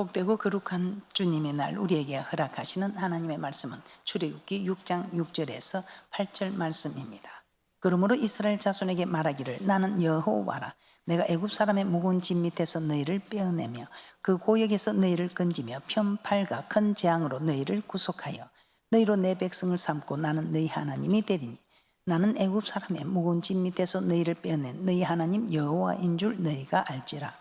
복되고 거룩한 주님의 날 우리에게 허락하시는 하나님의 말씀은 출애굽기 6장 6절에서 8절 말씀입니다. 그러므로 이스라엘 자손에게 말하기를 나는 여호와라. 내가 애굽 사람의 무거운 짐 밑에서 너희를 빼어내며 그 고역에서 너희를 건지며 편팔과 큰 재앙으로 너희를 구속하여 너희로 내 백성을 삼고 나는 너희 하나님이 되리니 나는 애굽 사람의 무거운 짐 밑에서 너희를 빼어낸 너희 하나님 여호와인 줄 너희가 알지라.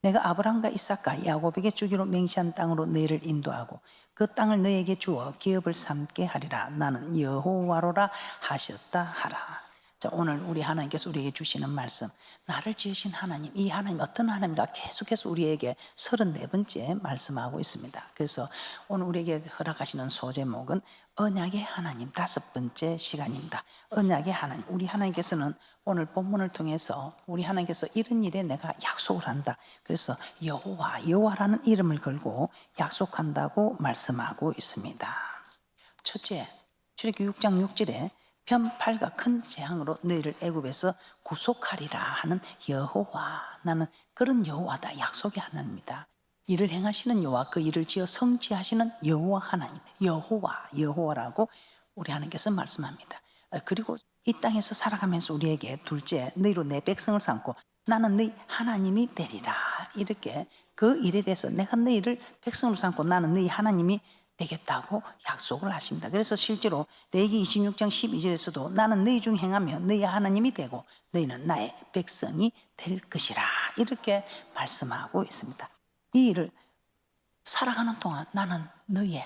내가 아브라함과 이삭과 야곱에게 주기로 맹세한 땅으로 너희를 인도하고 그 땅을 너희에게 주어 기업을 삼게 하리라. 나는 여호와로라 하셨다 하라. 자, 오늘 우리 하나님께서 우리에게 주시는 말씀, 나를 지으신 하나님, 이 하나님 어떤 하나님인가 계속해서 우리에게 34번째 말씀하고 있습니다. 그래서 오늘 우리에게 허락하시는 소제목은 언약의 하나님 5번째 시간입니다. 언약의 하나님, 우리 하나님께서는 오늘 본문을 통해서 우리 하나님께서 이런 일에 내가 약속을 한다. 그래서 여호와라는 이름을 걸고 약속한다고 말씀하고 있습니다. 첫째, 출애굽기 6장 6절에 편팔과 큰 재앙으로 너희를 애굽에서 구속하리라 하는 여호와, 나는 그런 여호와다. 약속의 하나님이다. 일을 행하시는 여호와, 그 일을 지어 성취하시는 여호와 하나님, 여호와라고 우리 하나님께서 말씀합니다. 그리고 이 땅에서 살아가면서 우리에게 둘째, 너희로 내 백성을 삼고 나는 너희 하나님이 되리라. 이렇게 그 일에 대해서 내가 너희를 백성으로 삼고 나는 너희 하나님이 되겠다고 약속을 하십니다. 그래서 실제로 레위기 26장 12절에서도 나는 너희 중 행하며 너희 하나님이 되고 너희는 나의 백성이 될 것이라 이렇게 말씀하고 있습니다. 이 일을 살아가는 동안 나는 너희의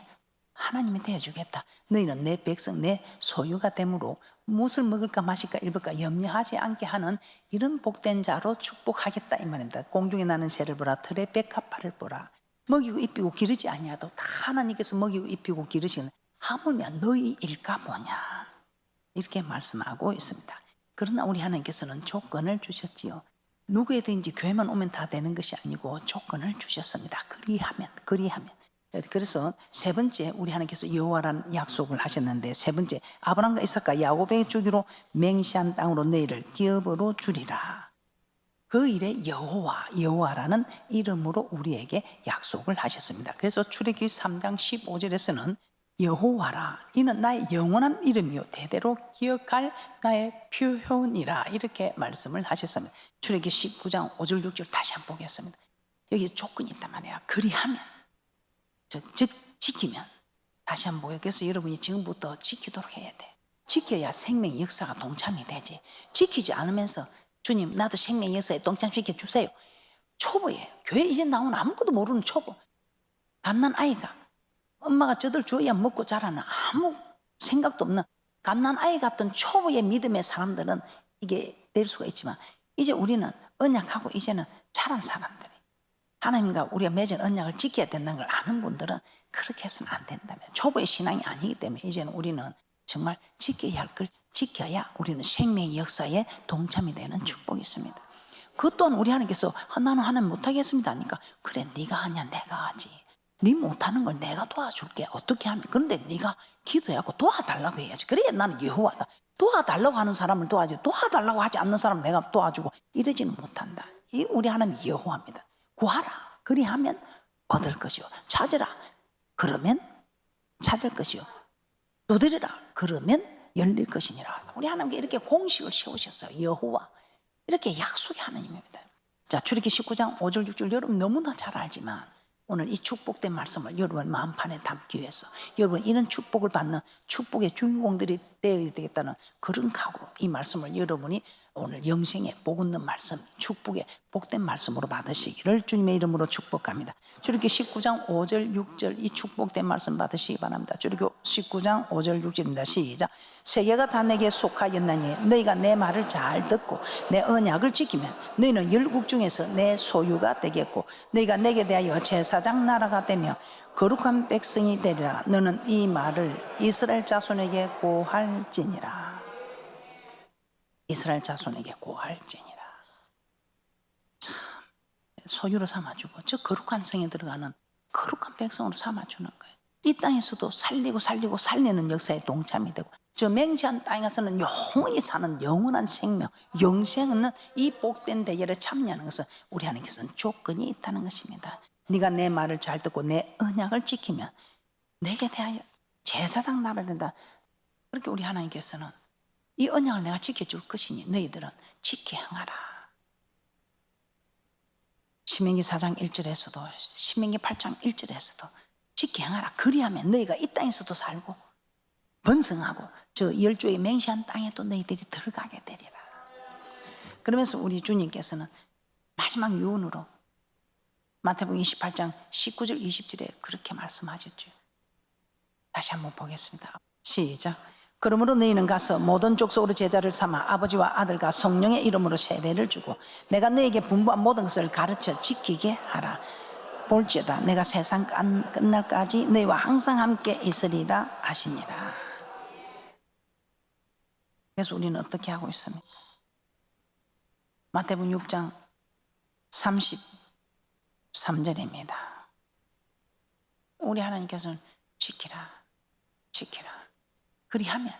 하나님이 되어주겠다. 너희는 내 백성, 내 소유가 되므로 무엇을 먹을까 마실까 입을까 염려하지 않게 하는 이런 복된 자로 축복하겠다 이 말입니다. 공중에 나는 새를 보라, 들의 백합화를 보라. 먹이고 입히고 기르지 아니하도 다 하나님께서 먹이고 입히고 기르시는 하물며 너희일까 보냐 이렇게 말씀하고 있습니다. 그러나 우리 하나님께서는 조건을 주셨지요. 누구에든지 교회만 오면 다 되는 것이 아니고 조건을 주셨습니다. 그리하면. 그래서 세 번째, 우리 하나님께서 여호와라는 약속을 하셨는데, 세 번째, 아브라함과 이삭과 야곱에게 주기로 맹세한 땅으로 너희를 기업으로 주리라. 그 일에 여호와라는 이름으로 우리에게 약속을 하셨습니다. 그래서 출애굽기 3장 15절에서는 여호와라, 이는 나의 영원한 이름이요 대대로 기억할 나의 표현이라 이렇게 말씀을 하셨습니다. 출애굽기 19장 5절 6절 다시 한번 보겠습니다. 여기 조건이 있단 말이에요. 그리하면, 즉 지키면. 다시 한번 보여. 그래서 여러분이 지금부터 지키도록 해야 돼. 지켜야 생명의 역사가 동참이 되지. 지키지 않으면서 주님 나도 생명의 역사에 동참시켜 주세요. 초보예요. 교회 이제 나온 아무것도 모르는 초보. 갓난 아이가 엄마가 저들 줘야 먹고 자라는 아무 생각도 없는 갓난 아이 같은 초보의 믿음의 사람들은 이게 될 수가 있지만, 이제 우리는 언약하고 이제는 자란 사람들이 하나님과 우리가 맺은 언약을 지켜야 된다는 걸 아는 분들은 그렇게 해서는 안 된다면, 초보의 신앙이 아니기 때문에 이제는 우리는 정말 지켜야 할 걸 지켜야 우리는 생명의 역사에 동참이 되는 축복이 있습니다. 그것 또한 우리 하나님께서 나는 하나님 못하겠습니다 하니까, 그래 네가 하냐 내가 하지. 네 못하는 걸 내가 도와줄게. 어떻게 하면? 그런데 네가 기도해갖고 도와달라고 해야지. 그래야 나는 여호와다. 도와달라고 하는 사람을 도와주고 도와달라고 하지 않는 사람을 내가 도와주고 이러지는 못한다. 이 우리 하나님이 여호와입니다. 구하라, 그리하면 얻을 것이요. 찾으라, 그러면 찾을 것이요. 두드리라, 그러면 열릴 것이니라. 우리 하나님께 이렇게 공식을 세우셨어요. 여호와, 이렇게 약속의 하나님입니다. 자, 출애굽기 19장 5절 6절 여러분 너무나 잘 알지만, 오늘 이 축복된 말씀을 여러분 마음판에 담기 위해서, 여러분 이런 축복을 받는 축복의 주인공들이 되어야 되겠다는 그런 각오로 이 말씀을 여러분이 오늘 영생의 복 있는 말씀, 축복의 복된 말씀으로 받으시기를 주님의 이름으로 축복합니다. 출애굽기 19장 5절 6절 이 축복된 말씀 받으시기 바랍니다. 출애굽기 19장 5절 6절입니다. 시작. 세계가 다 내게 속하였나니 너희가 내 말을 잘 듣고 내 언약을 지키면 너희는 열국 중에서 내 소유가 되겠고 너희가 내게 대하여 제사장 나라가 되며 거룩한 백성이 되리라. 너는 이 말을 이스라엘 자손에게 고할지니라. 이스라엘 자손에게 고할지니라. 참, 소유로 삼아주고 저 거룩한 성에 들어가는 거룩한 백성으로 삼아주는 거예요. 이 땅에서도 살리는 역사에 동참이 되고, 저 맹세한 땅에 가서는 영원히 사는 영원한 생명, 영생 있는 이 복된 대열에 참여하는 것은 우리 하나님께서는 조건이 있다는 것입니다. 네가 내 말을 잘 듣고 내 언약을 지키면 내게 대하여 제사장 나라야 된다. 그렇게 우리 하나님께서는 이 언약을 내가 지켜줄 것이니 너희들은 지켜 행하라. 신명기 4장 1절에서도 신명기 8장 1절에서도 지켜 행하라. 그리하면 너희가 이 땅에서도 살고 번성하고 저 열조의 맹세한 땅에도 너희들이 들어가게 되리라. 그러면서 우리 주님께서는 마지막 유언으로 마태복음 28장 19절 20절에 그렇게 말씀하셨죠. 다시 한번 보겠습니다. 시작. 그러므로 너희는 가서 모든 족속으로 제자를 삼아 아버지와 아들과 성령의 이름으로 세례를 주고 내가 너희에게 분부한 모든 것을 가르쳐 지키게 하라. 볼지어다 내가 세상 끝날까지 너희와 항상 함께 있으리라 하시니라. 그래서 우리는 어떻게 하고 있습니까? 마태복음 6장 33절입니다. 우리 하나님께서는 지키라 그리하면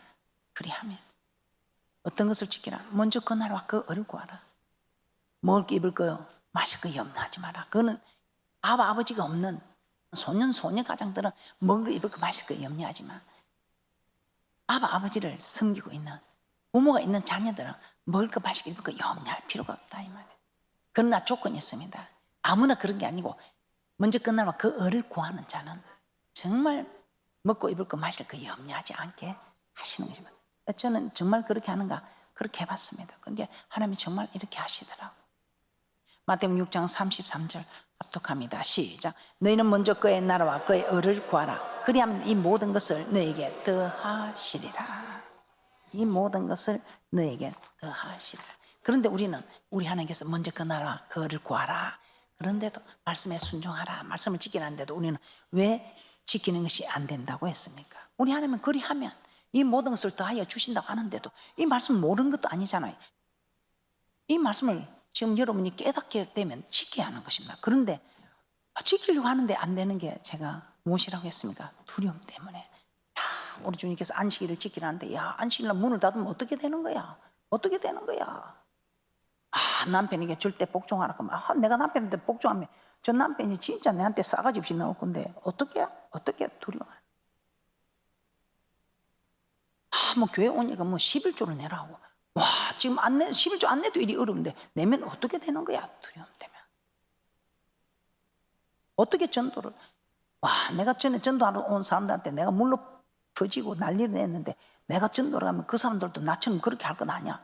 어떤 것을 지키라. 먼저 그 나라와 그 을을 구하라. 먹을 거 입을 거 마실 거 염려하지 마라. 그거는 아버지가 없는 소녀 가장들은 먹을 거 입을 거 마실 거 염려하지 마. 아버지를 섬기고 있는 부모가 있는 자녀들은 먹을 거 마실 거 입을 거 염려할 필요가 없다 이 말이에요. 그러나 조건이 있습니다. 아무나 그런 게 아니고 먼저 그 나라와 그 을을 구하는 자는 정말 먹고 입을 거 마실 거 염려하지 않게 하시는 것입니다. 저는 정말 그렇게 하는가 그렇게 해봤습니다. 그런데 하나님이 정말 이렇게 하시더라고요. 마태복음 6장 33절 합독합니다. 시작. 너희는 먼저 그의 나라와 그의 을을 구하라. 그리하면 이 모든 것을 너에게 더하시리라. 이 모든 것을 너에게 더하시리라. 그런데 우리 하나님께서 먼저 그 나라와 그 을을 구하라. 그런데도 말씀에 순종하라. 말씀을 지키라는데도 우리는 왜 지키는 것이 안 된다고 했습니까? 우리 하나님은 그리하면 이 모든 것을 더하여 주신다고 하는데도 이 말씀 모르는 것도 아니잖아요. 이 말씀을 지금 여러분이 깨닫게 되면 지켜야 하는 것입니다. 그런데 지키려고 하는데 안 되는 게 제가 무엇이라고 했습니까? 두려움 때문에. 야, 우리 주님께서 안식일을 지키라는데 야, 안식일날 문을 닫으면 어떻게 되는 거야? 어떻게 되는 거야? 남편에게 절대 복종하라 그러면 내가 남편한테 복종하면 저 남편이 진짜 내한테 싸가지 없이 나올 건데 어떻게 두려워? 뭐 교회 오니까 뭐 11조를 내라고. 와, 지금 11조 안 내도 일이 어려운데 내면 어떻게 되는 거야? 두려움 때문에. 어떻게 전도를? 와, 내가 전에 전도하러 온 사람들한테 내가 물로 퍼지고 난리를 냈는데 내가 전도를 하면 그 사람들도 나처럼 그렇게 할 건 아니야.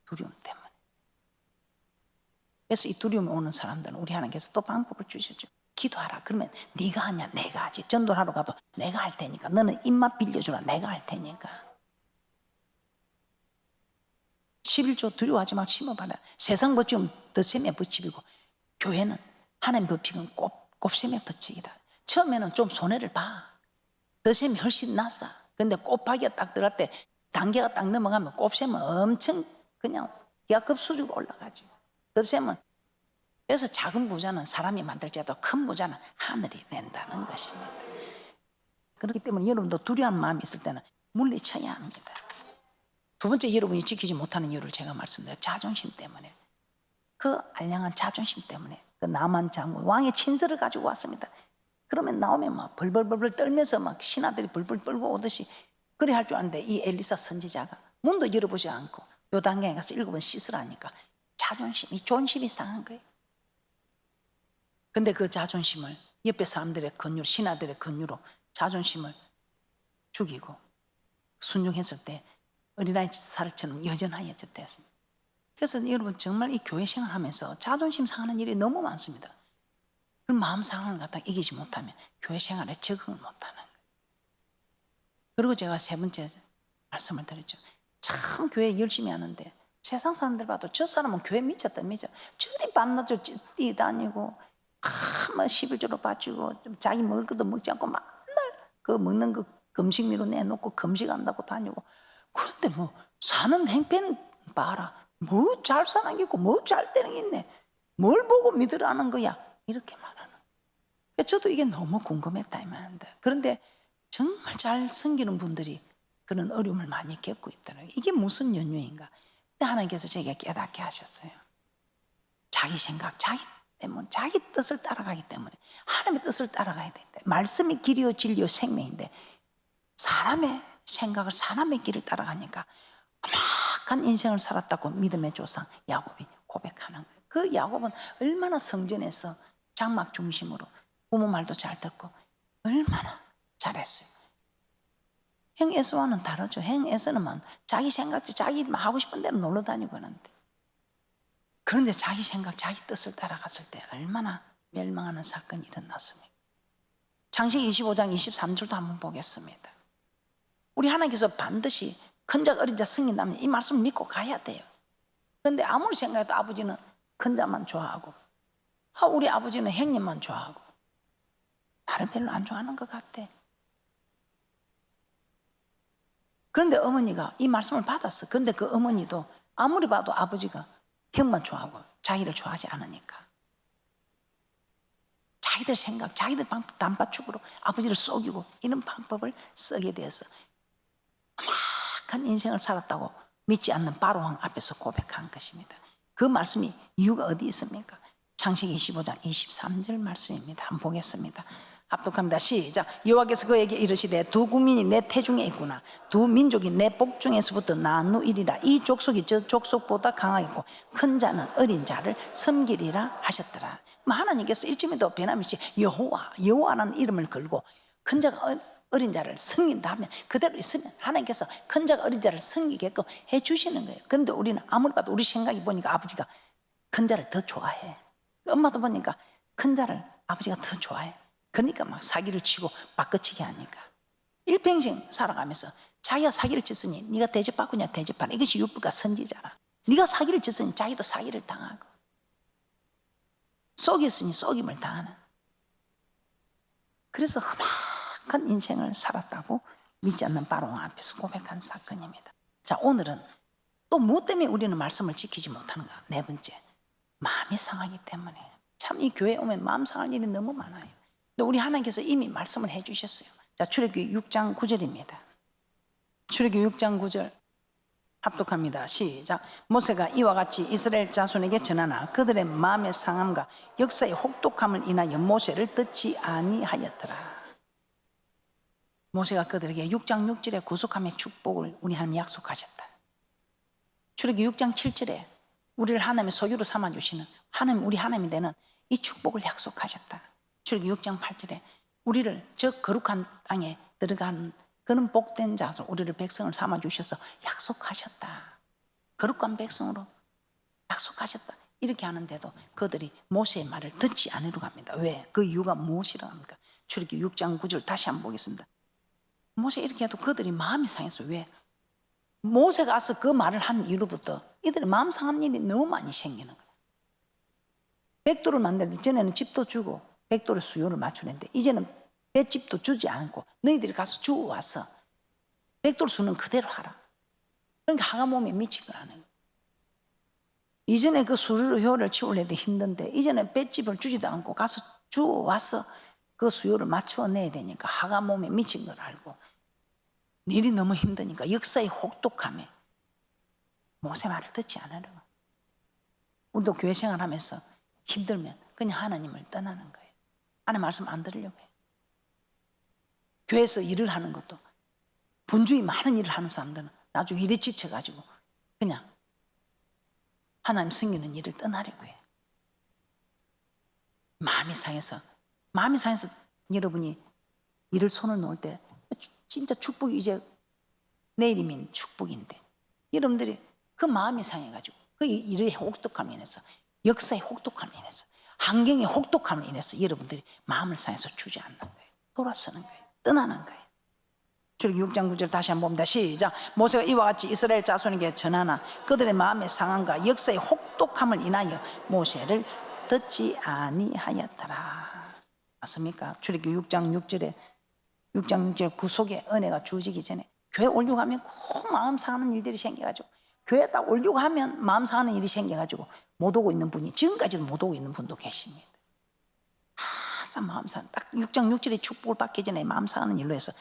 두려움 때문에. 그래서 이 두려움이 오는 사람들은 우리 하나님께서 또 방법을 주셨죠. 기도하라. 그러면 네가 하냐 내가 하지. 전도를 하러 가도 내가 할 테니까 너는 입맛 빌려주라. 내가 할 테니까. 11조 두려워하지 마. 심어봐라. 세상 법칙은 덧셈의 법칙이고 교회는 하나님 법칙은 곱셈의 법칙이다. 처음에는 좀 손해를 봐. 덧셈이 훨씬 낫어. 근데 곱하기가 딱 들어갈 때 단계가 딱 넘어가면 곱셈은 엄청 그냥 기하급 수준으로 올라가죠. 덧셈은 그래서 작은 부자는 사람이 만들지라도 큰 부자는 하늘이 된다는 것입니다. 그렇기 때문에 여러분도 두려운 마음이 있을 때는 물리쳐야 합니다. 두 번째 여러분이 지키지 못하는 이유를 제가 말씀드려요. 자존심 때문에. 그 알량한 자존심 때문에 그 나만 장군 왕의 친서를 가지고 왔습니다. 그러면 나오면 막 벌벌벌 떨면서 막 신하들이 벌벌 떨고 오듯이 그래 할 줄 아는데 이 엘리사 선지자가 문도 열어보지 않고 요단강에 가서 7번 씻으라니까 자존심이 존심이 상한 거예요. 근데 그 자존심을 옆에 사람들의 권유, 신하들의 권유로 자존심을 죽이고 순종했을 때 어린아이 살처럼 여전하여졌댔습니다. 그래서 여러분 정말 이 교회 생활하면서 자존심 상하는 일이 너무 많습니다. 그 마음 상황을 갖다 이기지 못하면 교회 생활에 적응을 못하는 거예요. 그리고 제가 세 번째 말씀을 드렸죠. 참 교회 열심히 하는데 세상 사람들 봐도 저 사람은 교회 미쳤다 미쳐. 저리 밤낮으로 뛰다니고 뭐 11조로 바치고 자기 먹을 것도 먹지 않고 맨날 그 먹는 거 금식미로 내놓고 금식한다고 다니고. 그런데 뭐 사는 행편 봐라. 뭐 잘 사는 게 있고 뭐 잘 되는 게 있네. 뭘 보고 믿으라는 거야. 이렇게 말하는. 저도 이게 너무 궁금했다 이 말인데. 그런데 정말 잘 섬기는 분들이 그런 어려움을 많이 겪고 있더라고요. 이게 무슨 연유인가. 근데 하나님께서 제게 깨닫게 하셨어요. 자기 생각, 자기 때문에, 자기 뜻을 따라가기 때문에, 하나님의 뜻을 따라가야 되는데, 말씀이 길이요 진리요 생명인데 사람의 생각을, 사람의 길을 따라가니까 험악한 인생을 살았다고 믿음의 조상 야곱이 고백하는 거예요. 그 야곱은 얼마나 성전에서 장막 중심으로 부모 말도 잘 듣고 얼마나 잘했어요. 형 에서와는 다르죠. 형 에서는 자기 생각, 자기 하고 싶은 대로 놀러 다니고 하는데, 그런데 자기 생각, 자기 뜻을 따라갔을 때 얼마나 멸망하는 사건이 일어났습니까? 창세기 25장 23절도 한번 보겠습니다. 우리 하나님께서 반드시 큰 자 어린 자 승인다면 이 말씀을 믿고 가야 돼요. 그런데 아무리 생각해도 아버지는 큰 자만 좋아하고, 우리 아버지는 형님만 좋아하고, 나를 별로 안 좋아하는 것 같아. 그런데 어머니가 이 말씀을 받았어. 그런데 그 어머니도 아무리 봐도 아버지가 형만 좋아하고 자기를 좋아하지 않으니까 자기들 생각, 자기들 방법 단팥죽으로 아버지를 속이고 이런 방법을 쓰게 돼서 험악한 인생을 살았다고 믿지 않는 바로왕 앞에서 고백한 것입니다. 그 말씀이 이유가 어디 있습니까? 창세기 25장 23절 말씀입니다. 한번 보겠습니다. 합독합니다. 시작. 여호와께서 그에게 이르시되 두 국민이 내 태중에 있구나. 두 민족이 내 복중에서부터 나누이리라. 이 족속이 저 족속보다 강하겠고 큰 자는 어린 자를 섬기리라 하셨더라. 하나님께서 일점에도 변함없이 여호와라는 이름을 걸고 큰 자가 어린 자를 섬긴다 하면 그대로 있으면 하나님께서 큰 자가 어린 자를 섬기게끔 해주시는 거예요. 그런데 우리는 아무리 봐도 우리 생각이 보니까 아버지가 큰 자를 더 좋아해. 엄마도 보니까 큰 자를 아버지가 더 좋아해. 그러니까 막 사기를 치고 바꿔치기 하니까 일평생 살아가면서 자기가 사기를 쳤으니 네가 대접받고냐 대접하라. 이것이 율법과 선지자라. 네가 사기를 쳤으니 자기도 사기를 당하고, 속였으니 속임을 당하는. 그래서 험악한 인생을 살았다고 믿지 않는 바로왕 앞에서 고백한 사건입니다. 자, 오늘은 또 무엇 때문에 우리는 말씀을 지키지 못하는가? 네 번째, 마음이 상하기 때문에. 참 이 교회에 오면 마음 상할 일이 너무 많아요. 근데 우리 하나님께서 이미 말씀을 해주셨어요. 자, 출애굽기 6장 9절입니다. 출애굽기 6장 9절 합독합니다. 시작. 모세가 이와 같이 이스라엘 자손에게 전하나 그들의 마음의 상함과 역사의 혹독함을 인하여 모세를 듣지 아니하였더라. 모세가 그들에게 6장 6절에 구속함의 축복을 우리 하나님 약속하셨다. 출애굽기 6장 7절에 우리를 하나님의 소유로 삼아주시는 하나님, 우리 하나님이 되는 이 축복을 약속하셨다. 출애굽기 6장 8절에 우리를 저 거룩한 땅에 들어가는 그는 복된 자로 우리를 백성을 삼아주셔서 약속하셨다. 거룩한 백성으로 약속하셨다. 이렇게 하는데도 그들이 모세의 말을 듣지 않으려고 합니다. 왜? 그 이유가 무엇이라고 합니까? 출애굽기 6장 9절 다시 한번 보겠습니다. 모세 이렇게 해도 그들이 마음이 상했어요. 왜? 모세가 와서 그 말을 한 이후로부터 이들의 마음 상한 일이 너무 많이 생기는 거예요. 백도를 만드는데 전에는 집도 주고 백도의 수요를 맞추는데 이제는 뱃집도 주지 않고 너희들이 가서 주워 와서 백도를 수는 그대로 하라. 그러니까 하가 몸에 미친 거라는 거예요. 이전에 그 수요를 채우려도 힘든데 이제는 뱃집을 주지도 않고 가서 주워 와서 그 수요를 맞춰내야 되니까 하가 몸에 미친 걸 알고 일이 너무 힘드니까 역사의 혹독함에 모세 말을 듣지 않으려고. 우리도 교회 생활하면서 힘들면 그냥 하나님을 떠나는 거예요. 하나님 말씀 안 들으려고 해요. 교회에서 일을 하는 것도 분주히 많은 일을 하는 사람들은 나중에 일에 지쳐가지고 그냥 하나님 섬기는 일을 떠나려고 해요. 마음이 상해서 여러분이 일을 손을 놓을 때 진짜 축복이 이제 내일이면 축복인데 여러분들이 그 마음이 상해가지고 그 일의 혹독함을 인해서 역사의 혹독함을 인해서 환경의 혹독함을 인해서 여러분들이 마음을 상해서 주지 않는 거예요. 돌아서는 거예요. 떠나는 거예요. 출애굽기 6장 9절 다시 한번 봅니다. 시작. 모세가 이와 같이 이스라엘 자손에게 전하나 그들의 마음의 상함과 역사의 혹독함을 인하여 모세를 듣지 아니하였더라. 맞습니까? 출애굽기 6장 6절 구속의 은혜가 주어지기 전에 교회 오려고 하면 꼭 마음 상하는 일들이 생겨가지고 교회 딱 오려고 하면 마음 상하는 일이 생겨가지고 못 오고 있는 분이 지금까지도 못 오고 있는 분도 계십니다. 항상 마음 상한 딱 6장 6절의 축복을 받기 전에 마음 상하는 일로 해서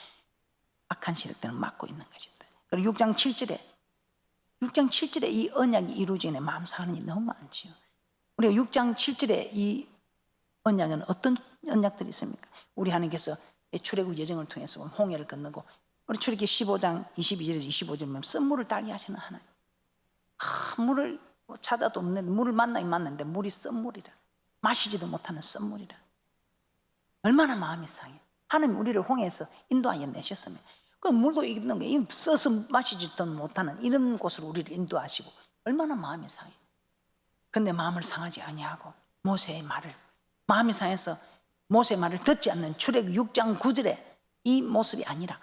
악한 세력들은 막고 있는 것입니다. 그리고 6장 7절에 이 언약이 이루어지는 마음 상하는 일이 너무 많지요. 우리가 6장 7절에 이 언약에는 어떤 언약들이 있습니까? 우리 하나님께서 출애굽 여정을 통해서 홍해를 건너고 우리 출애굽기 15장 22절에서 25절 보면 썸물을 달게 하시는 하나님. 물을 찾아도 없는데 물을 만나긴 만났는데 물이 썸물이라, 마시지도 못하는 썸물이라. 얼마나 마음이 상해. 하나님 우리를 홍해에서 인도하여 내셨으면 그 물도 있는 게 써서 마시지도 못하는 이런 곳으로 우리를 인도하시고 얼마나 마음이 상해. 근데 마음을 상하지 아니하고 모세의 말을, 마음이 상해서 모세의 말을 듣지 않는 출애굽 6장 9절에 이 모습이 아니라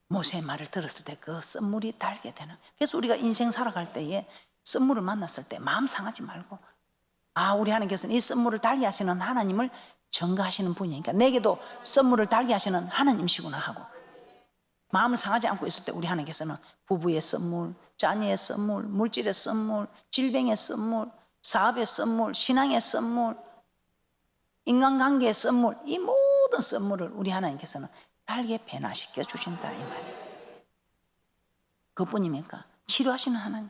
모세의 말을 들었을 때 그 썸물이 달게 되는. 그래서 우리가 인생 살아갈 때에 썸물을 만났을 때 마음 상하지 말고, 우리 하나님께서는 이 썸물을 달게 하시는 하나님을 전가하시는 분이니까 내게도 썸물을 달게 하시는 하나님이시구나 하고, 마음을 상하지 않고 있을 때 우리 하나님께서는 부부의 썸물, 자녀의 썸물, 물질의 썸물, 질병의 썸물, 사업의 썸물, 신앙의 썸물, 인간관계의 썸물, 이 모든 썸물을 우리 하나님께서는 달게 변화시켜 주신다 이 말이에요. 그뿐입니까? 치료하시는 하나님.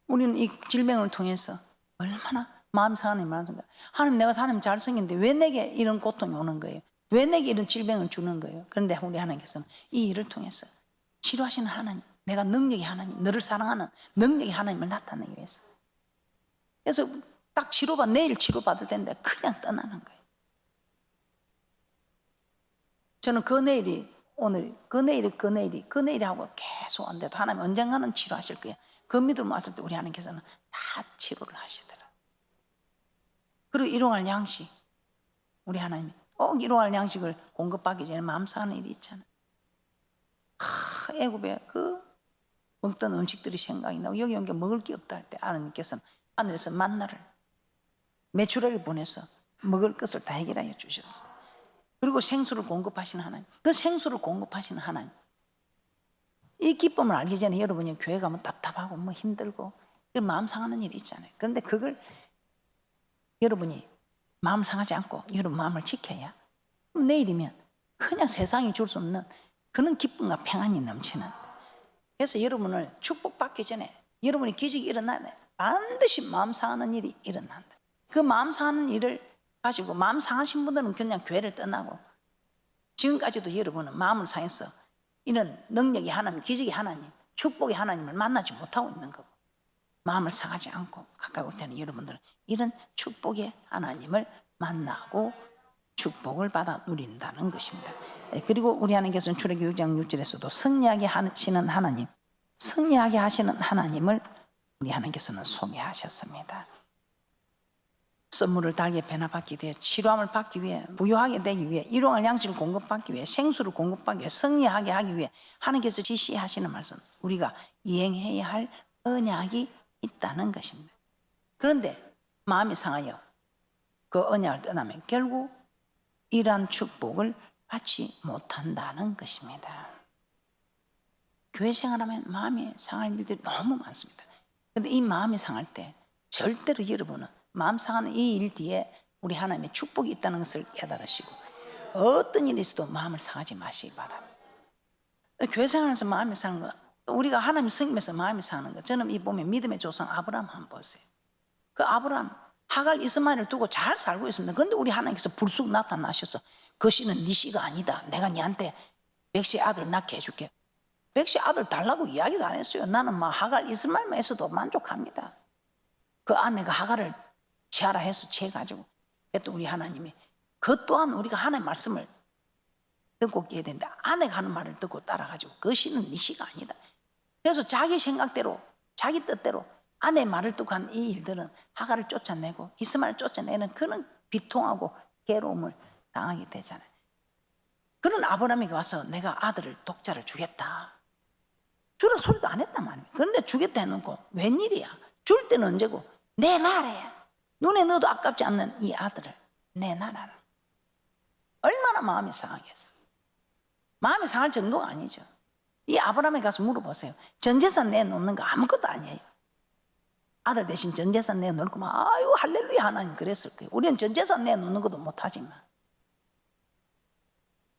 우리는 이 질병을 통해서 얼마나 마음 상하는 많습니다. 하나님, 내가 사람이 잘생겼는데 왜 내게 이런 고통이 오는 거예요? 왜 내게 이런 질병을 주는 거예요? 그런데 우리 하나님께서는 이 일을 통해서 치료하시는 하나님, 내가 능력의 하나님, 너를 사랑하는 능력의 하나님을 나타내기 위해서. 그래서 딱 내일 치료받을 텐데 그냥 떠나는 거예요. 저는 그 내일이 오늘, 그 내일이 하고 계속 안 돼도 하나님 언젠가는 치료하실 거예요. 그 믿음 왔을 때 우리 하나님께서는 다 치료를 하시더라. 그리고 일용할 양식, 우리 하나님이 꼭 일용할 양식을 공급받기 전에 마음 상하는 일이 있잖아요. 애굽에 그 먹던 음식들이 생각이 나고 여기 온 게 먹을 게 없다 할 때 하나님께서는 하늘에서 만나를, 메추라기를 보내서 먹을 것을 다 해결하여 주셨어요. 그리고 생수를 공급하시는 하나님, 그 생수를 공급하시는 하나님, 이 기쁨을 알기 전에 여러분이 교회 가면 답답하고 뭐 힘들고 마음 상하는 일이 있잖아요. 그런데 그걸 여러분이 마음 상하지 않고 여러분 마음을 지켜야 내일이면 그냥 세상이 줄 수 없는 그런 기쁨과 평안이 넘치는. 그래서 여러분을 축복받기 전에 여러분이 기적이 일어나면 반드시 마음 상하는 일이 일어난다. 그 마음 상하는 일을 가지고 마음 상하신 분들은 그냥 교회를 떠나고, 지금까지도 여러분은 마음을 상해서 이런 능력의 하나님, 기적의 하나님, 축복의 하나님을 만나지 못하고 있는 거고, 마음을 상하지 않고 가까이 올 때는 여러분들은 이런 축복의 하나님을 만나고 축복을 받아 누린다는 것입니다. 그리고 우리 하나님께서는 출애굽기 6장 6절에서도 승리하게 하시는 하나님, 승리하게 하시는 하나님을 우리 하나님께서는 소개하셨습니다. 선물을 달게 변화받기 위해, 치료함을 받기 위해, 부유하게 되기 위해, 일용할 양식을 공급받기 위해, 생수를 공급받기 위해, 승리하게 하기 위해 하나님께서 지시하시는 말씀, 우리가 이행해야 할 언약이 있다는 것입니다. 그런데 마음이 상하여 그 언약을 떠나면 결국 이러한 축복을 받지 못한다는 것입니다. 교회 생활하면 마음이 상할 일들이 너무 많습니다. 그런데 이 마음이 상할 때 절대로 여러분은 마음 상하는 이 일 뒤에 우리 하나님의 축복이 있다는 것을 깨달으시고, 어떤 일이 있어도 마음을 상하지 마시기 바랍니다. 교회 생활에서 마음이 상한 거, 우리가 하나님 성김에서 마음이 상하는 거, 저는 이 보면 믿음의 조상 아브라함 한번 보세요. 그 아브라함 하갈 이스마엘을 두고 잘 살고 있습니다. 그런데 우리 하나님께서 불쑥 나타나셔서 그 씨는 네 씨가 아니다, 내가 네한테 백시의 아들 낳게 해줄게. 백시의 아들 달라고 이야기도 안 했어요. 나는 막 하갈 이스마엘만 있어도 만족합니다. 그 아내가 하갈을 취하라 해서 취해가지고, 또 우리 하나님이 그 또한 우리가 하나님의 말씀을 듣고 깨야 되는데 아내가 하는 말을 듣고 따라가지고 그 씨는 네 씨가 아니다. 그래서 자기 생각대로 자기 뜻대로 아내의 말을 듣고 한 이 일들은 하갈을 쫓아내고 이스마엘을 쫓아내는 그런 비통하고 괴로움을 당하게 되잖아요. 그런 아브라함이 와서 내가 아들을 독자를 주겠다, 주는 소리도 안 했단 말이에요. 그런데 주겠다 해놓고 웬일이야, 줄 때는 언제고 내놔래, 눈에 넣어도 아깝지 않는 이 아들을 내놔라. 얼마나 마음이 상하겠어. 마음이 상할 정도가 아니죠. 이 아브라함에 가서 물어보세요. 전 재산 내놓는 거 아무것도 아니에요. 아들 대신 전 재산 내놓을 거면 아유 할렐루야 하나님 그랬을 거예요. 우리는 전 재산 내놓는 것도 못하지만.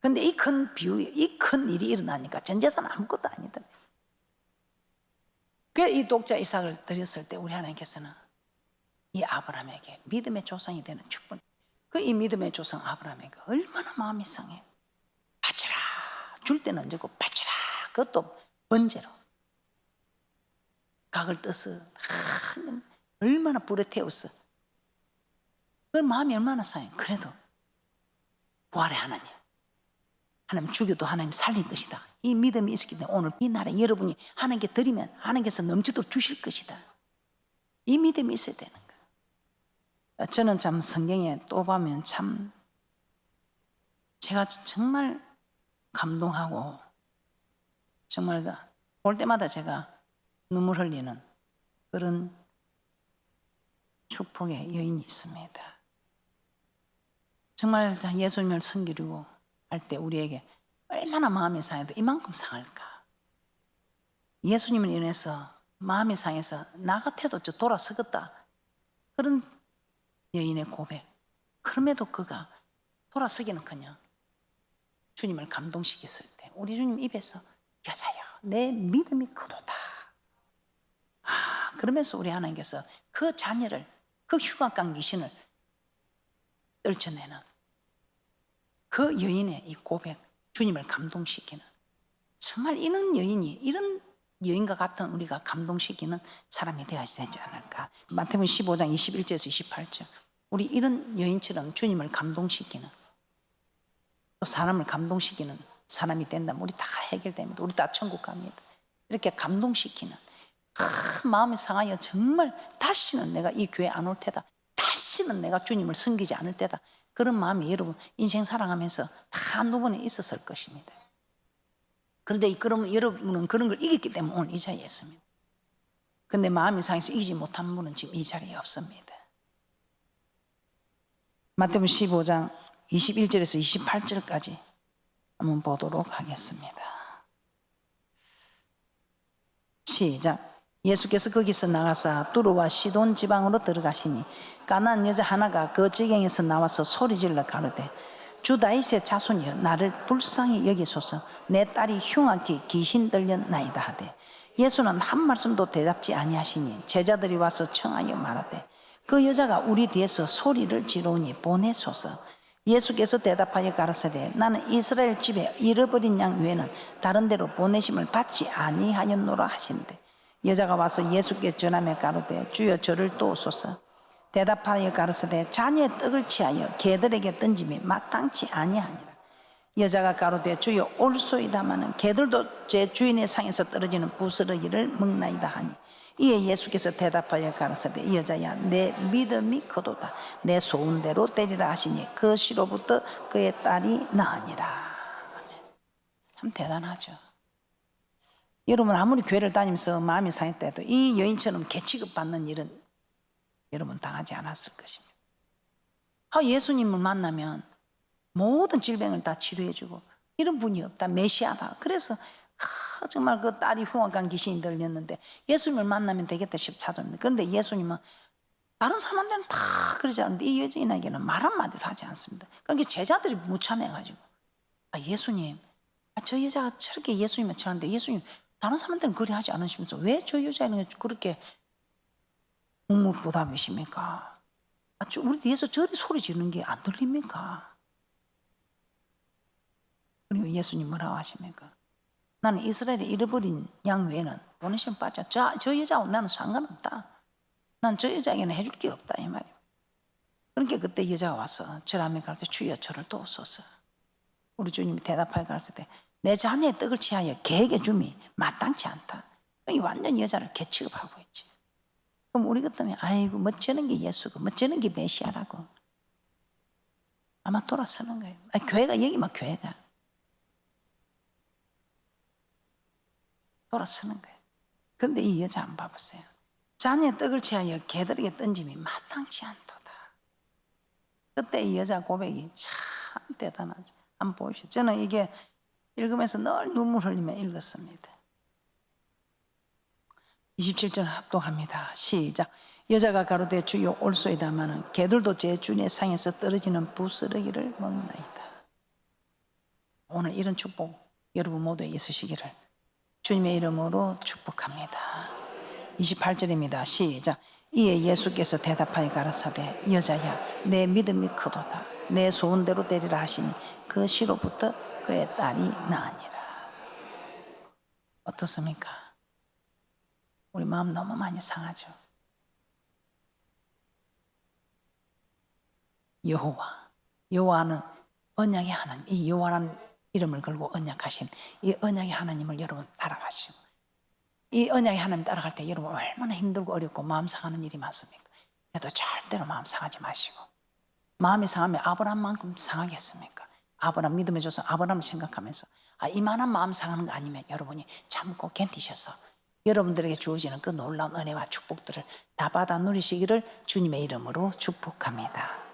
근데 이 큰 비유, 이 큰 일이 일어나니까 전 재산 아무것도 아니더래요. 그 이 독자 이삭을 드렸을 때 우리 하나님께서는 이 아브라함에게 믿음의 조상이 되는 축복. 이 믿음의 조상 아브라함에게 얼마나 마음이 상해. 바치라. 줄 때는 언제고 바치라. 그것도 번제로. 각을 떠서 얼마나 불에 태웠어. 그 마음이 얼마나 상해. 그래도 부활의 하나님 죽여도 하나님 살릴 것이다. 이 믿음이 있었기 때문에 오늘 이 날에 여러분이 하나님께 드리면 하나님께서 넘치도록 주실 것이다. 이 믿음이 있어야 되는 거예요. 저는 참 성경에 또 보면 참 제가 정말 감동하고 정말 볼 때마다 제가 눈물 흘리는 그런 축복의 여인이 있습니다. 정말 예수님을 섬기려고 할 때 우리에게 얼마나 마음이 상해도 이만큼 상할까. 예수님을 인해서 마음이 상해서 나 같아도 저 돌아서겠다. 그런 여인의 고백. 그럼에도 그가 돌아서기는커녕 주님을 감동시켰을 때 우리 주님 입에서 여자여 내 믿음이 크도다. 그러면서 우리 하나님께서 그 자녀를 그 흉악한 귀신을 떨쳐내는 그 여인의 이 고백, 주님을 감동시키는 정말 이런 여인과 같은 우리가 감동시키는 사람이 되어야 되지 않을까. 마태복음 15장 21절에서 28절 우리 이런 여인처럼 주님을 감동시키는 또 사람을 감동시키는 사람이 된다면 우리 다 해결됩니다. 우리 다 천국 갑니다. 이렇게 감동시키는 마음이 상하여 정말 다시는 내가 이 교회 안 올 테다. 다시는 내가 주님을 섬기지 않을 테다. 그런 마음이 여러분 인생 살아가면서 다 한두 번에 있었을 것입니다. 그런데 그러면 여러분은 그런 걸 이겼기 때문에 오늘 이 자리에 있습니다. 그런데 마음이 상해서 이기지 못한 분은 지금 이 자리에 없습니다. 마태복음 15장 21절에서 28절까지 한번 보도록 하겠습니다. 시작. 예수께서 거기서 나가사 두로와 시돈 지방으로 들어가시니 가나안 여자 하나가 그 지경에서 나와서 소리질러 가로되 주 다윗의 자손이여 나를 불쌍히 여기소서 내 딸이 흉악히 귀신 들렸나이다 하되 예수는 한 말씀도 대답지 아니하시니 제자들이 와서 청하여 말하되 그 여자가 우리 뒤에서 소리를 지르니 보내소서. 예수께서 대답하여 가라사대 나는 이스라엘 집에 잃어버린 양 외에는 다른 데로 보내심을 받지 아니하였노라 하신대. 여자가 와서 예수께 전하며 가로되 주여 저를 도우소서. 대답하여 가라사대 자녀의 떡을 취하여 개들에게 던짐이 마땅치 아니하니라. 여자가 가로되 주여 올소이다마는 개들도 제 주인의 상에서 떨어지는 부스러기를 먹나이다 하니 이에 예수께서 대답하여 가라사대 여자야 내 믿음이 크도다. 내 소원대로 되리라 하시니 그 시로부터 그의 딸이 나으니라. 참 대단하죠. 여러분 아무리 교회를 다니면서 마음이 상했다 해도 이 여인처럼 개취급받는 일은 여러분 당하지 않았을 것입니다. 예수님을 만나면 모든 질병을 다 치료해주고 이런 분이 없다. 메시아다. 그래서 정말 그 딸이 흉악한 귀신이 들렸는데 예수님을 만나면 되겠다 싶어 찾아옵니다. 그런데 예수님은 다른 사람한테는 다 그러지 않는데 이 여인에게는 말 한마디도 하지 않습니다. 그러니까 제자들이 무참해가지고 예수님 저 여자가 저렇게 예수님을 쳐는데 예수님 다른 사람한테는 그리 하지 않으시면서 왜 저 여자는 그렇게 묵묵부답이십니까? 우리 뒤에서 저리 소리 지르는 게 안 들립니까? 그리고 예수님 뭐라고 하십니까? 나는 이스라엘에 잃어버린 양 외에는 보내시면 빠져. 저 여자하고 나는 상관없다. 난 저 여자에게는 해줄 게 없다 이 말이에요. 그러니까 그때 여자가 와서 절하며 가르쳐 주여 저를 도우소서. 우리 주님이 대답하여 가르치되 내 자녀의 떡을 취하여 개에게 줌이 마땅치 않다. 이 완전 여자를 개 취급하고 있지. 그럼 우리 같으면 아이고 뭐 저런 게 예수고 뭐 저런 게 메시아라고 아마 돌아서는 거예요. 교회가 여기만 교회가 돌아서는 거예요. 그런데 이 여자 안 봐보세요. 자녀의 떡을 취하여 개들에게 던짐이 마땅치 않도다. 그때 이 여자 고백이 참 대단하죠. 한번 보십시오. 저는 이게 읽으면서 늘 눈물 흘리며 읽었습니다. 27절 합독합니다. 시작. 여자가 가로되 주여 올소이다마는 개들도 제 주인의 상에서 떨어지는 부스러기를 먹나이다. 오늘 이런 축복 여러분 모두에 있으시기를 주님의 이름으로 축복합니다. 28절입니다. 시작. 이에 예수께서 대답하여 가라사대 여자야 내 믿음이 크도다 내 소원대로 되리라 하시니 그 시로부터 그의 딸이 나으니라. 어떻습니까? 우리 마음 너무 많이 상하죠. 여호와는 언약의 하나님, 이 여호와라는 이름을 걸고 언약하신 이 언약의 하나님을 여러분 따라가시고, 이 언약의 하나님 따라갈 때 여러분 얼마나 힘들고 어렵고 마음 상하는 일이 많습니까? 그래도 절대로 마음 상하지 마시고, 마음이 상하면 아브라함만큼 상하겠습니까? 아브라함 믿음에 줘서 아브라함을 생각하면서 이만한 마음 상하는 거 아니면 여러분이 참고 견디셔서 여러분들에게 주어지는 그 놀라운 은혜와 축복들을 다 받아 누리시기를 주님의 이름으로 축복합니다.